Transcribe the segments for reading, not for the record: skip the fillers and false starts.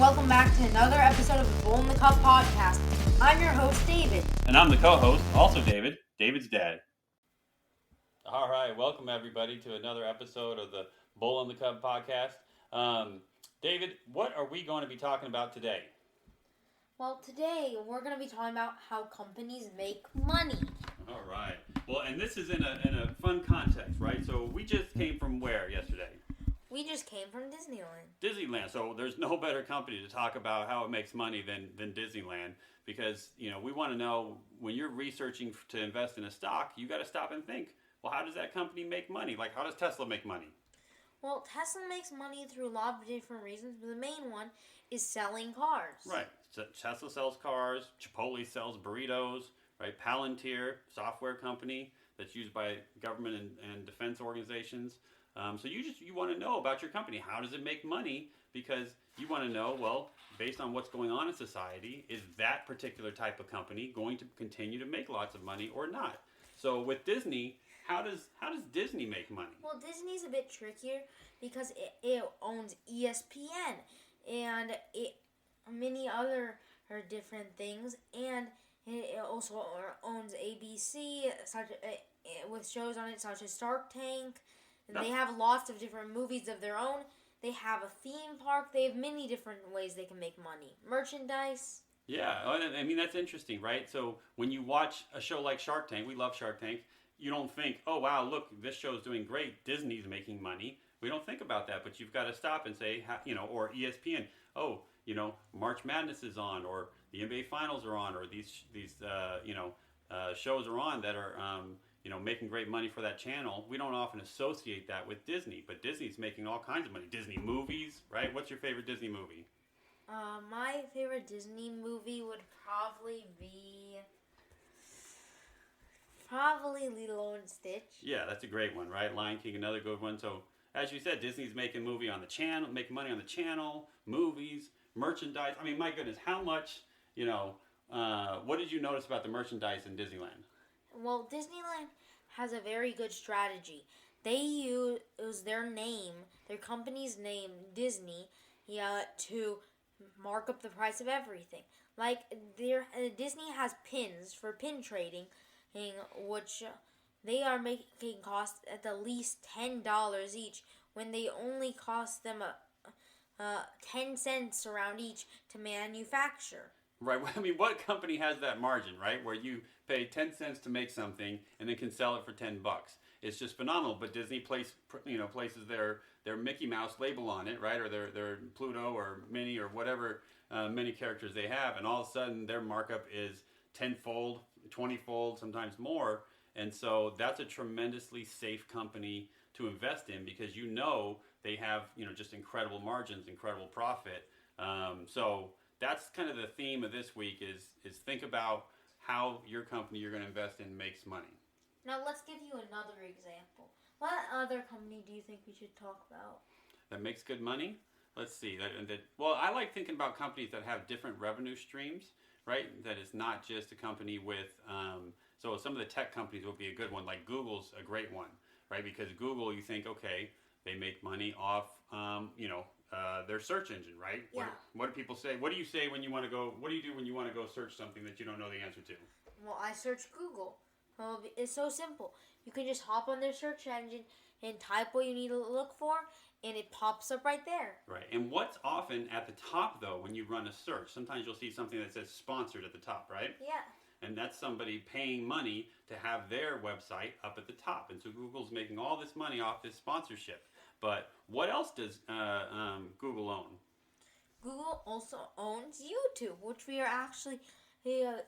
Welcome back to another episode of the Bull and The Cub podcast. I'm your host, David. And I'm the co-host, also David, David's dad. All right, welcome everybody to another episode of the Bull and the Cub podcast. David, what are we going to be talking about today? Well, today we're going to be talking about how companies make money. All right. Well, and this is in a fun context, right? So we just came from where yesterday? We just came from Disneyland. Disneyland. So there's no better company to talk about how it makes money than Disneyland, because, you know, we want to know, when you're researching to invest in a stock, you got to stop and think, well, how does that company make money? Like, how does Tesla make money? Well, Tesla makes money through a lot of different reasons, but the main one is selling cars. Right. So Tesla sells cars, Chipotle sells burritos, right? Palantir, software company that's used by government and defense organizations. So you want to know about your company. How does it make money? Because you want to know, well, based on what's going on in society, is that particular type of company going to continue to make lots of money or not? So with Disney, how does Disney make money? Well, Disney's a bit trickier because it owns ESPN and many other different things, and it also owns ABC with shows on it such as Shark Tank. And they have lots of different movies of their own. They have a theme park. They have many different ways they can make money. Merchandise. Yeah, I mean, that's interesting, right? So when you watch a show like Shark Tank, we love Shark Tank, you don't think, oh, wow, look, this show's doing great. Disney's making money. We don't think about that, but you've got to stop and say, you know, or ESPN, oh, you know, March Madness is on, or the NBA Finals are on, or these shows are on that are, making great money for that channel. We don't often associate that with Disney, but Disney's making all kinds of money. Disney movies, right? What's your favorite Disney movie? My favorite Disney movie would probably be Lilo and Stitch. Yeah, that's a great one, right? Lion King, another good one. So, as you said, Disney's making money on the channel, movies, merchandise. I mean, my goodness, how much, what did you notice about the merchandise in Disneyland? Well, Disneyland has a very good strategy. They use their company's name, Disney, to mark up the price of everything. Like, Disney has pins for pin trading, which they are making cost at the least $10 each, when they only cost them 10 cents around each to manufacture. Right. I mean, what company has that margin, right? Where you pay 10 cents to make something and then can sell it for $10. It's just phenomenal. But Disney places their Mickey Mouse label on it, right? Or their Pluto or Minnie or whatever many characters they have. And all of a sudden their markup is 10-fold, 20-fold, sometimes more. And so that's a tremendously safe company to invest in, because they have, just incredible margins, incredible profit. So that's kind of the theme of this week is think about how your company you're going to invest in makes money. Now let's give you another example. What other company do you think we should talk about? That makes good money? Let's see. Well, I like thinking about companies that have different revenue streams, right? That is not just a company with, so some of the tech companies would be a good one, like Google's a great one, right? Because Google, you think, okay, they make money off, their search engine, right? Yeah. What do people say? What do you say when you want to go? What do you do when you want to go search something that you don't know the answer to? Well, I search Google. Well, it's so simple. You can just hop on their search engine and type what you need to look for, and it pops up right there. Right. And what's often at the top, though, when you run a search? Sometimes you'll see something that says sponsored at the top, right? Yeah. And that's somebody paying money to have their website up at the top. And so Google's making all this money off this sponsorship. But what else does Google own? Google also owns YouTube, which we are actually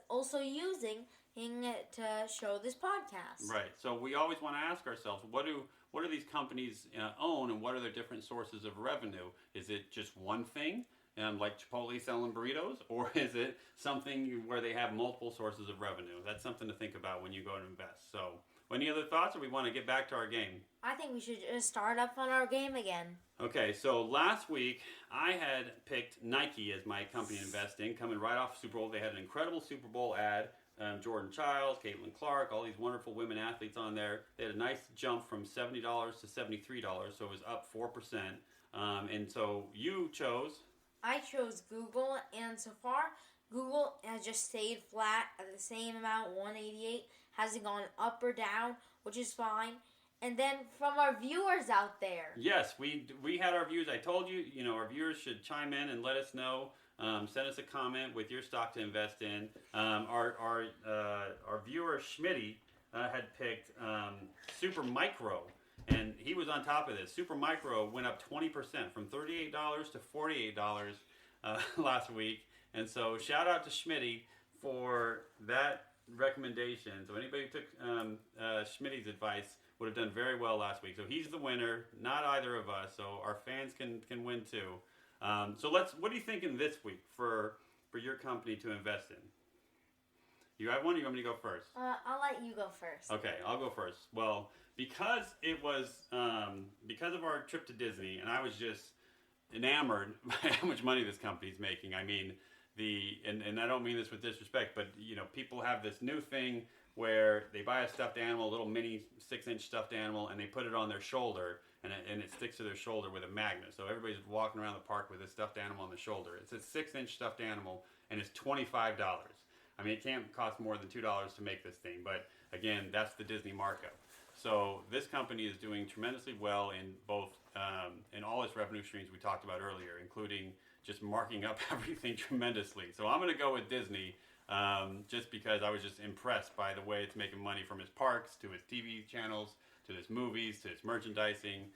also using to show this podcast. Right. So we always want to ask ourselves, what do these companies own, and what are their different sources of revenue? Is it just one thing, like Chipotle selling burritos, or is it something where they have multiple sources of revenue? That's something to think about when you go to invest. So Any other thoughts, or we want to get back to our game? I think we should just start up on our game again. Okay, so last week I had picked Nike as my company to invest in, coming right off Super Bowl. They had an incredible Super Bowl ad. Jordan Childs, Caitlin Clark, all these wonderful women athletes on there. They had a nice jump from $70 to $73, so it was up 4%. And so you chose? I chose Google, and so far, Google has just stayed flat at the same amount, 188. Hasn't gone up or down, which is fine. And then from our viewers out there. Yes, we had our views. I told you, our viewers should chime in and let us know. Send us a comment with your stock to invest in. Our viewer Schmitty had picked Super Micro, and he was on top of this. Super Micro went up 20% from $38 to $48 last week, and so shout out to Schmitty for that recommendation. So anybody who took Schmitty's advice would have done very well last week. So he's the winner, not either of us. So our fans can win too. So what are you thinking this week for your company to invest in? You have one, or you want me to go first? I'll let you go first. Okay, I'll go first. Well, because it was because of our trip to Disney, and I was just enamored by how much money this company's making. I mean, and I don't mean this with disrespect, but people have this new thing where they buy a stuffed animal, a little mini 6-inch stuffed animal, and they put it on their shoulder, and it sticks to their shoulder with a magnet. So everybody's walking around the park with a stuffed animal on the shoulder. It's a 6-inch stuffed animal, and it's $25. I mean, it can't cost more than $2 to make this thing, but again, that's the Disney markup. So this company is doing tremendously well in both in all its revenue streams we talked about earlier, including just marking up everything tremendously. So I'm going to go with Disney. Just because I was just impressed by the way it's making money from its parks to its TV channels to its movies to its merchandising.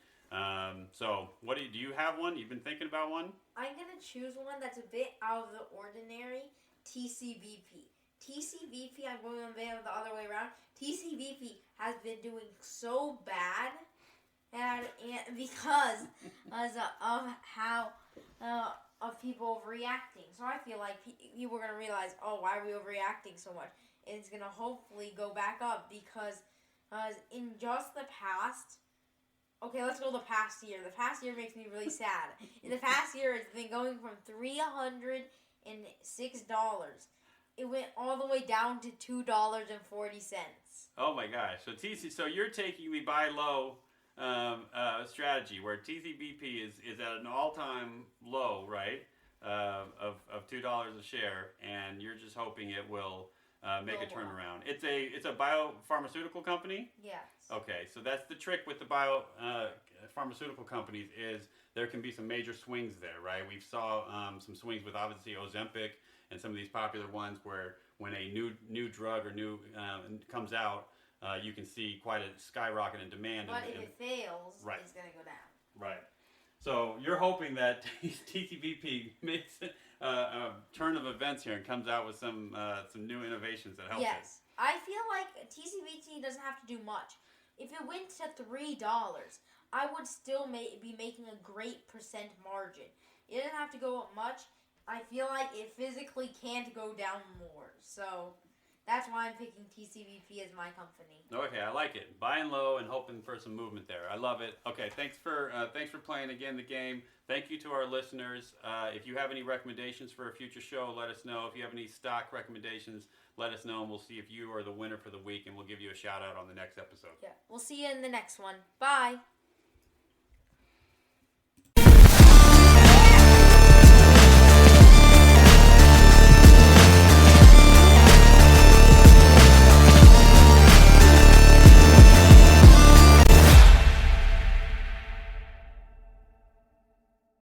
So what do you have one? You've been thinking about one? I'm going to choose one that's a bit out of the ordinary, TCVP. TCVP, I'm going the other way around. TCVP has been doing so bad and because of how of people overreacting. So I feel like people are going to realize, why are we overreacting so much? And it's going to hopefully go back up because in just the past, okay, let's go the past year. The past year makes me really sad. In the past year, it's been going from $306. It went all the way down to $2.40. Oh my gosh! So you're taking the buy low strategy where TCBP is at an all-time low, right? Of $2 a share, and you're just hoping it will make a turnaround. It's a biopharmaceutical company. Yes. Okay, so that's the trick with the biopharmaceutical companies is there can be some major swings there, right? We saw some swings with obviously Ozempic and some of these popular ones where when a new drug or new comes out, you can see quite a skyrocket in demand. But if it fails, right. It's going to go down. Right. So you're hoping that TCVP makes a turn of events here and comes out with some new innovations that help. Yes. I feel like TCVP doesn't have to do much. If it went to $3, I would still be making a great percent margin. It doesn't have to go up much. I feel like it physically can't go down more. So that's why I'm picking TCVP as my company. Okay, I like it. Buying low and hoping for some movement there. I love it. Okay, thanks for playing again the game. Thank you to our listeners. If you have any recommendations for a future show, let us know. If you have any stock recommendations, let us know, and we'll see if you are the winner for the week, and we'll give you a shout out on the next episode. Yeah, we'll see you in the next one. Bye.